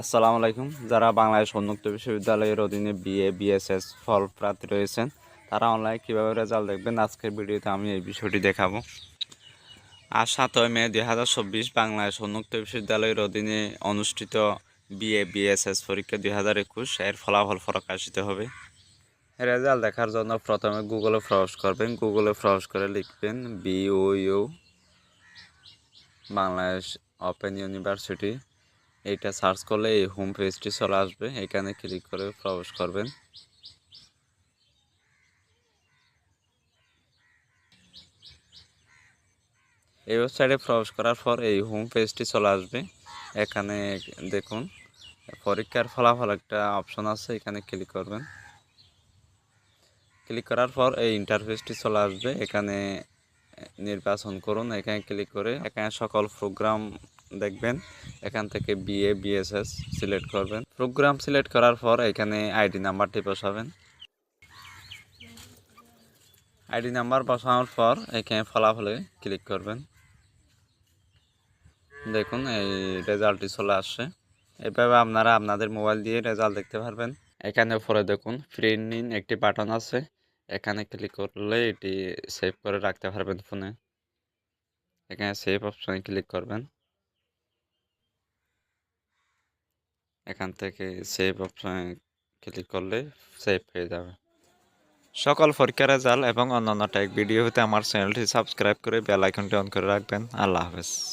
আসসালামু আলাইকুম। যারা বাংলাদেশ উন্মুক্ত বিশ্ববিদ্যালয়ের অধীনে বিএ বিএসএস ফল প্রার্থী রয়েছেন, তারা অনলাইনে কীভাবে রেজাল্ট দেখবেন আজকের ভিডিওতে আমি এই বিষয়টি দেখাবো। আজ 7 মে 2024 বাংলাদেশ উন্মুক্ত বিশ্ববিদ্যালয়ের অধীনে অনুষ্ঠিত বিএ বিএসএস পরীক্ষা 2021 এর ফলাফল প্রকাশিত হবে। রেজাল্ট দেখার জন্য প্রথমে গুগলে প্রবেশ করবেন। গুগলে প্রবেশ করে লিখবেন BOU বাংলাদেশ ওপেন ইউনিভার্সিটি। এইটা সার্চ করলে এই হোম পেজটি চলে আসবে। এখানে ক্লিক করে প্রবেশ করবেন। এই ওয়েবসাইটে প্রবেশ করার পর এই হোম পেজটি চলে আসবে। এখানে দেখুন পরীক্ষার ফলাফল একটা অপশন আছে, এখানে ক্লিক করবেন। ক্লিক করার পর এই ইন্টারফেসটি চলে আসবে। এখানে নির্বাচন করুন, এখানে ক্লিক করে এখানে সকল প্রোগ্রাম দেখবেন। এখান থেকে বিএ বিএসএস সিলেক্ট করবেন। প্রোগ্রাম সিলেক্ট করার পর এখানে আইডি নাম্বারটি বসাবেন। আইডি নাম্বার বসানোর পর এখানে ফলাফলে ক্লিক করবেন। দেখুন এই রেজাল্টটি চলে আসছে। এভাবে আপনারা আপনাদের মোবাইল দিয়ে রেজাল্ট দেখতে পারবেন। এখানে উপরে দেখুন প্রিন্ট নিন একটি বাটন আছে, এখানে ক্লিক করলে এটি সেভ করে রাখতে পারবেন ফোনে। এখানে সেভ অপশনে ক্লিক করবেন। এখান থেকে সেভ অপশনে ক্লিক করলে সেভ হয়ে যাবে। সকল পরীক্ষার রেজাল্ট এবং অন্যান্য টেক ভিডিও হতে আমার চ্যানেলটি সাবস্ক্রাইব করে বেল আইকনটি অন করে রাখবেন। আল্লাহ হাফেজ।